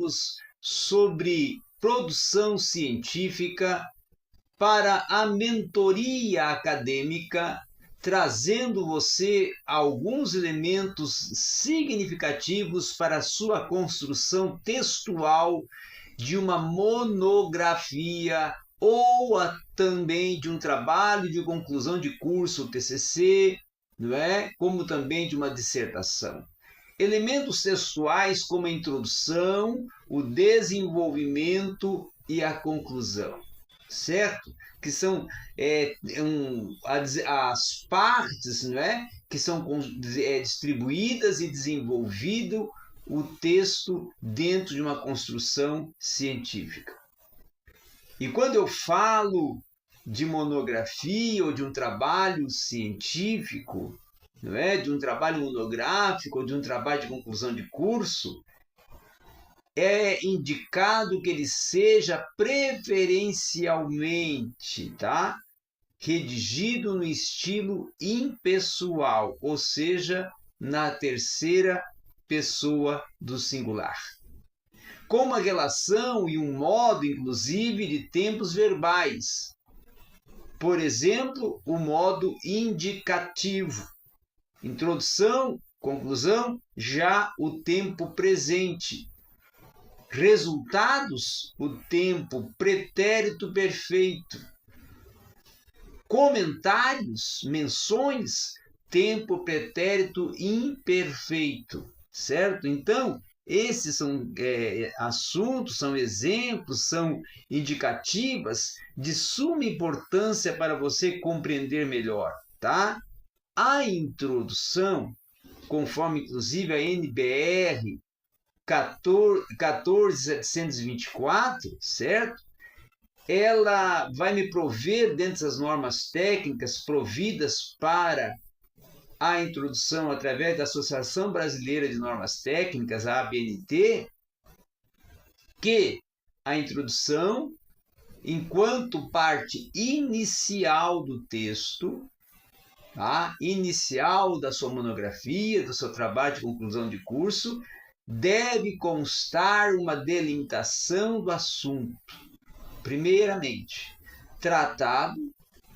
falamos sobre produção científica para a mentoria acadêmica, trazendo você alguns elementos significativos para a sua construção textual de uma monografia ou também de um trabalho de conclusão de curso, TCC, não é? Como também de uma dissertação. Elementos textuais como a introdução, o desenvolvimento e a conclusão, certo? Que são as partes, não é? Que são distribuídas e desenvolvido o texto dentro de uma construção científica. E quando eu falo de monografia ou de um trabalho científico, não é? De um trabalho monográfico ou de um trabalho de conclusão de curso, é indicado que ele seja preferencialmente, tá? Redigido no estilo impessoal, ou seja, na terceira pessoa do singular, com uma relação e um modo, inclusive, de tempos verbais. Por exemplo, o modo indicativo. Introdução, conclusão, já o tempo presente. Resultados, o tempo pretérito perfeito. Comentários, menções, tempo pretérito imperfeito, certo? Então, esses são assuntos, são exemplos, são indicativas de suma importância para você compreender melhor, tá? A introdução, conforme inclusive a NBR 14724, certo? Ela vai me prover, dentro das normas técnicas providas para a introdução através da Associação Brasileira de Normas Técnicas, a ABNT, que a introdução, enquanto parte inicial do texto, tá? Inicial da sua monografia, do seu trabalho de conclusão de curso, deve constar uma delimitação do assunto. Primeiramente, tratado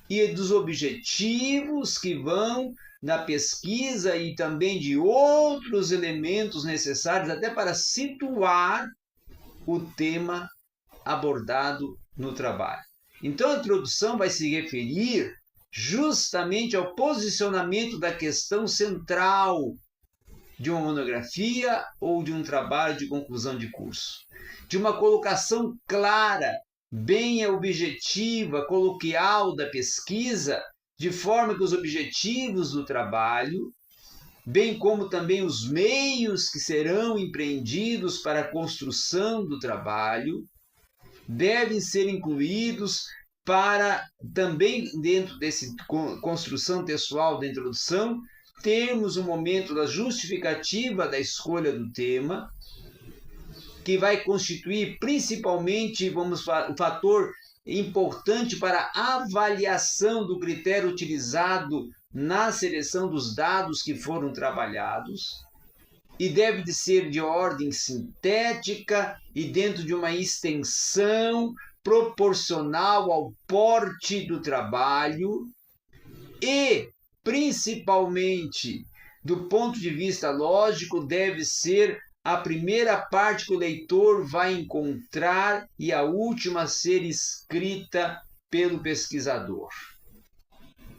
e dos objetivos que vão na pesquisa e também de outros elementos necessários até para situar o tema abordado no trabalho. Então, a introdução vai se referir justamente ao posicionamento da questão central de uma monografia ou de um trabalho de conclusão de curso, de uma colocação clara, bem objetiva, coloquial da pesquisa, de forma que os objetivos do trabalho, bem como também os meios que serão empreendidos para a construção do trabalho, devem ser incluídos para também, dentro dessa construção textual da introdução, termos um momento da justificativa da escolha do tema, que vai constituir principalmente, um fator importante para a avaliação do critério utilizado na seleção dos dados que foram trabalhados, e deve de ser de ordem sintética e dentro de uma extensão proporcional ao porte do trabalho e, principalmente, do ponto de vista lógico, deve ser a primeira parte que o leitor vai encontrar e a última a ser escrita pelo pesquisador.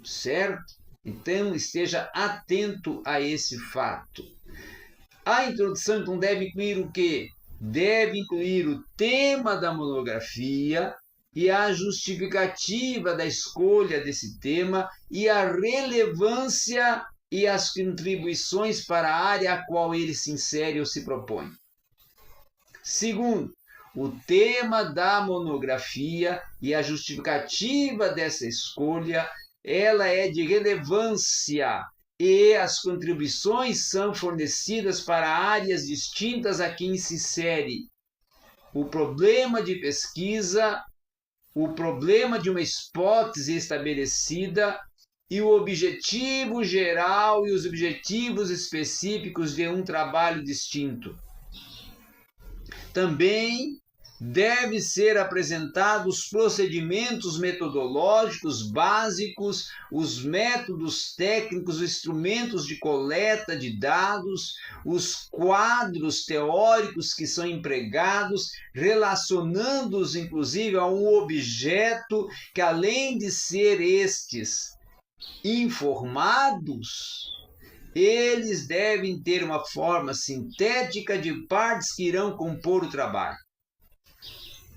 Certo? Então, esteja atento a esse fato. A introdução, então, deve incluir o quê? Deve incluir o tema da monografia e a justificativa da escolha desse tema e a relevância e as contribuições para a área a qual ele se insere ou se propõe. Segundo, o tema da monografia e a justificativa dessa escolha, ela é de relevância e as contribuições são fornecidas para áreas distintas a quem se insere. O problema de pesquisa, o problema de uma hipótese estabelecida e o objetivo geral e os objetivos específicos de um trabalho distinto. Também deve ser apresentados os procedimentos metodológicos básicos, os métodos técnicos, os instrumentos de coleta de dados, os quadros teóricos que são empregados, relacionando-os inclusive a um objeto que, além de ser estes informados, eles devem ter uma forma sintética de partes que irão compor o trabalho.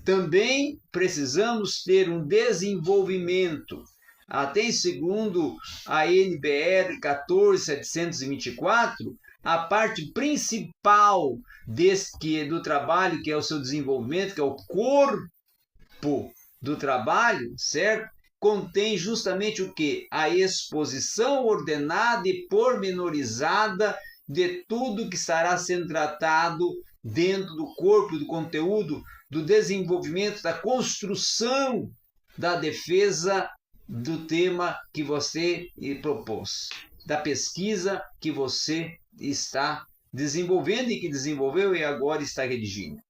Também precisamos ter um desenvolvimento, até segundo a NBR 14724, a parte principal do trabalho, que é o seu desenvolvimento, que é o corpo do trabalho, certo? Contém justamente o quê? A exposição ordenada e pormenorizada de tudo que estará sendo tratado dentro do corpo, do conteúdo, do desenvolvimento, da construção da defesa do tema que você propôs, da pesquisa que você está desenvolvendo e que desenvolveu e agora está redigindo.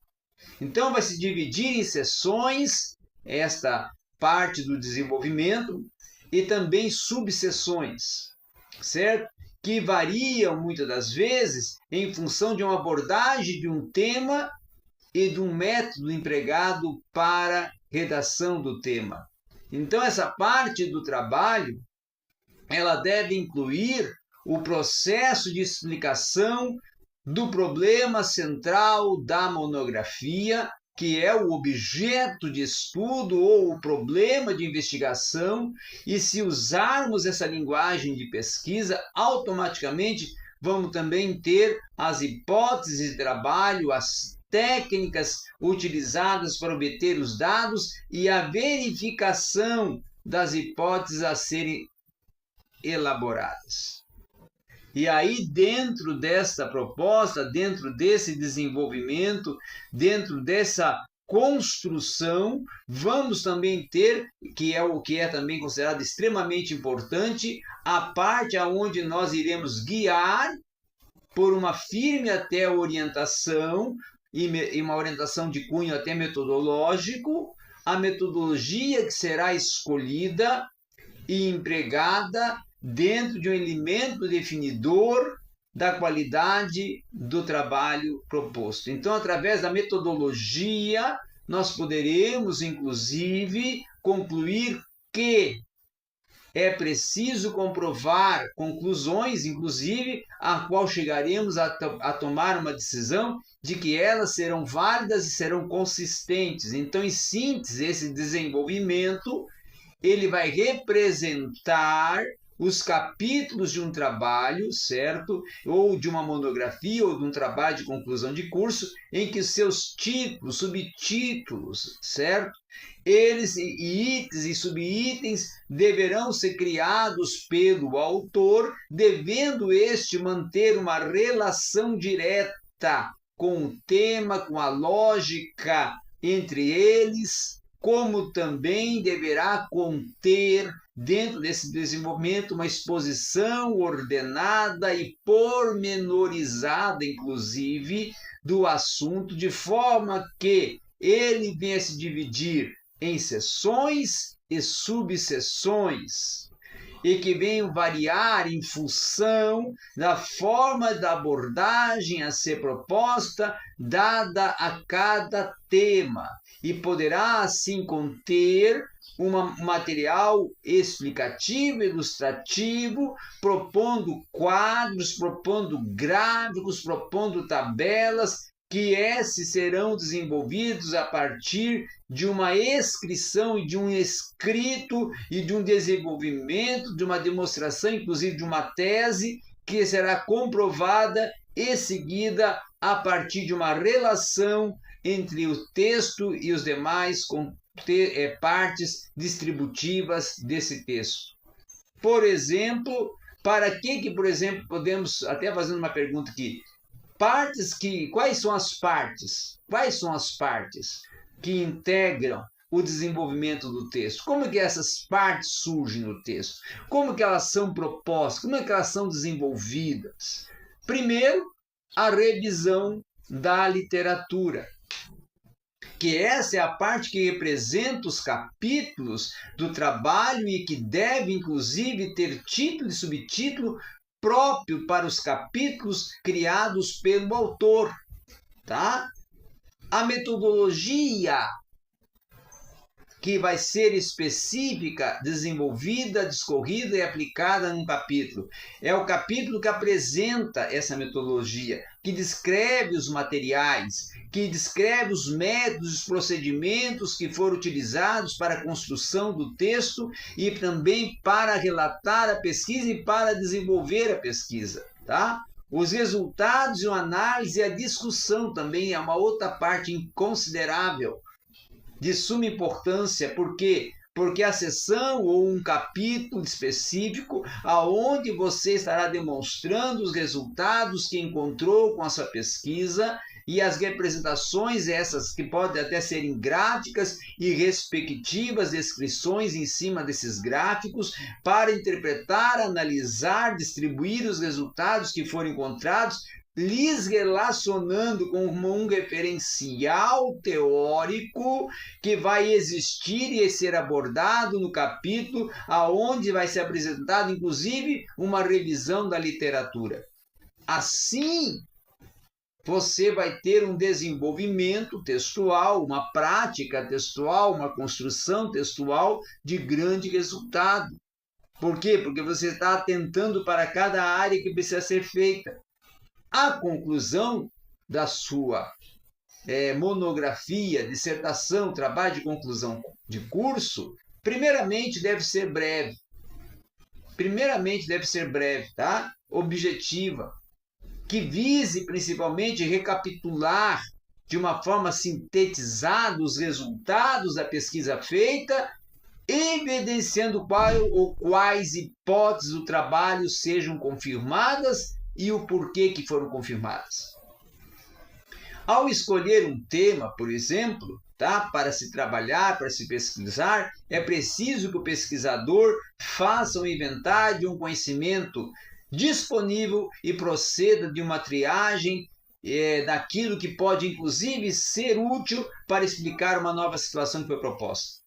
Então, vai se dividir em sessões esta parte do desenvolvimento e também subseções, certo? Que variam muitas das vezes em função de uma abordagem de um tema e de um método empregado para redação do tema. Então, essa parte do trabalho, ela deve incluir o processo de explicação do problema central da monografia, que é o objeto de estudo ou o problema de investigação, e se usarmos essa linguagem de pesquisa, automaticamente vamos também ter as hipóteses de trabalho, as técnicas utilizadas para obter os dados e a verificação das hipóteses a serem elaboradas. E aí, dentro dessa proposta, dentro desse desenvolvimento, dentro dessa construção, vamos também ter, que é o que é também considerado extremamente importante, a parte onde nós iremos guiar por uma firme até orientação, e uma orientação de cunho até metodológico, a metodologia que será escolhida e empregada dentro de um elemento definidor da qualidade do trabalho proposto. Então, através da metodologia, nós poderemos, inclusive, concluir que é preciso comprovar conclusões, inclusive, a qual chegaremos a tomar uma decisão de que elas serão válidas e serão consistentes. Então, em síntese, esse desenvolvimento, ele vai representar os capítulos de um trabalho, certo? Ou de uma monografia, ou de um trabalho de conclusão de curso, em que os seus títulos, subtítulos, certo? Eles, itens e subitens, deverão ser criados pelo autor, devendo este manter uma relação direta com o tema, com a lógica entre eles, como também deverá conter, dentro desse desenvolvimento, uma exposição ordenada e pormenorizada, inclusive, do assunto, de forma que ele venha se dividir em seções e subseções, e que venham variar em função da forma da abordagem a ser proposta, dada a cada tema, e poderá, assim, conter um material explicativo, ilustrativo, propondo quadros, propondo gráficos, propondo tabelas, que esses serão desenvolvidos a partir de uma inscrição e de um escrito e de um desenvolvimento, de uma demonstração, inclusive de uma tese, que será comprovada e seguida a partir de uma relação entre o texto e os demais partes distributivas desse texto. Por exemplo, para que, por exemplo, podemos, até fazendo uma pergunta aqui, quais são as partes? Quais são as partes que integram o desenvolvimento do texto? Como que essas partes surgem no texto? Como que elas são propostas? Como é que elas são desenvolvidas? Primeiro, a revisão da literatura. que essa é a parte que representa os capítulos do trabalho e que deve, inclusive, ter título e subtítulo próprio para os capítulos criados pelo autor, tá? A metodologia que vai ser específica, desenvolvida, discorrida e aplicada num capítulo. É o capítulo que apresenta essa metodologia, que descreve os materiais, que descreve os métodos, os procedimentos que foram utilizados para a construção do texto e também para relatar a pesquisa e para desenvolver a pesquisa, tá? Os resultados e a análise e a discussão também é uma outra parte considerável, de suma importância. Por quê? Porque a sessão ou um capítulo específico aonde você estará demonstrando os resultados que encontrou com a sua pesquisa e as representações essas que podem até serem gráficas e respectivas descrições em cima desses gráficos para interpretar, analisar, distribuir os resultados que foram encontrados, lhes relacionando com um referencial teórico que vai existir e ser abordado no capítulo, aonde vai ser apresentado, inclusive, uma revisão da literatura. Assim, você vai ter um desenvolvimento textual, uma prática textual, uma construção textual de grande resultado. Por quê? Porque você está atentando para cada área que precisa ser feita. A conclusão da sua monografia, dissertação, trabalho de conclusão de curso, primeiramente deve ser breve. Tá? Objetiva, que vise principalmente recapitular de uma forma sintetizada os resultados da pesquisa feita, evidenciando quais hipóteses do trabalho sejam confirmadas e o porquê que foram confirmadas. Ao escolher um tema, por exemplo, tá, para se trabalhar, para se pesquisar, é preciso que o pesquisador faça um inventário de um conhecimento disponível e proceda de uma triagem daquilo que pode, inclusive, ser útil para explicar uma nova situação que foi proposta.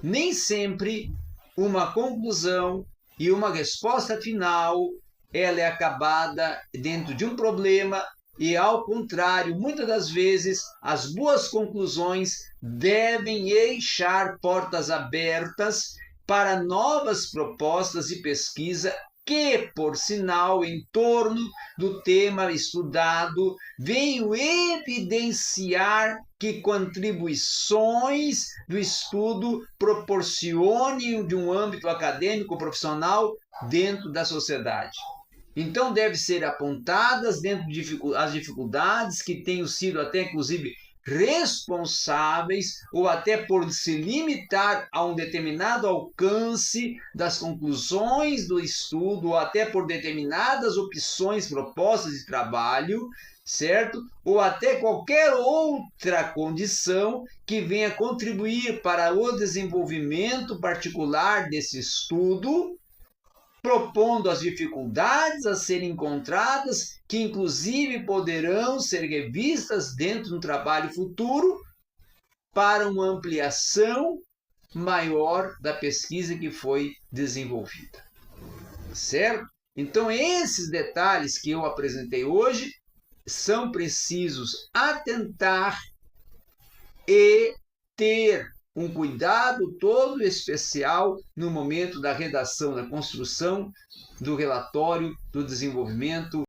Nem sempre uma conclusão e uma resposta final ela é acabada dentro de um problema e, ao contrário, muitas das vezes, as boas conclusões devem deixar portas abertas para novas propostas de pesquisa que, por sinal, em torno do tema estudado, venham evidenciar que contribuições do estudo proporcionem de um âmbito acadêmico profissional dentro da sociedade. Então, devem ser apontadas dentro as dificuldades que tenham sido até, inclusive, responsáveis ou até por se limitar a um determinado alcance das conclusões do estudo ou até por determinadas opções propostas de trabalho, certo? Ou até qualquer outra condição que venha contribuir para o desenvolvimento particular desse estudo, propondo as dificuldades a serem encontradas, que inclusive poderão ser revistas dentro de um trabalho futuro para uma ampliação maior da pesquisa que foi desenvolvida. Certo? Então, esses detalhes que eu apresentei hoje são precisos atentar e ter um cuidado todo especial no momento da redação, da construção do relatório, do desenvolvimento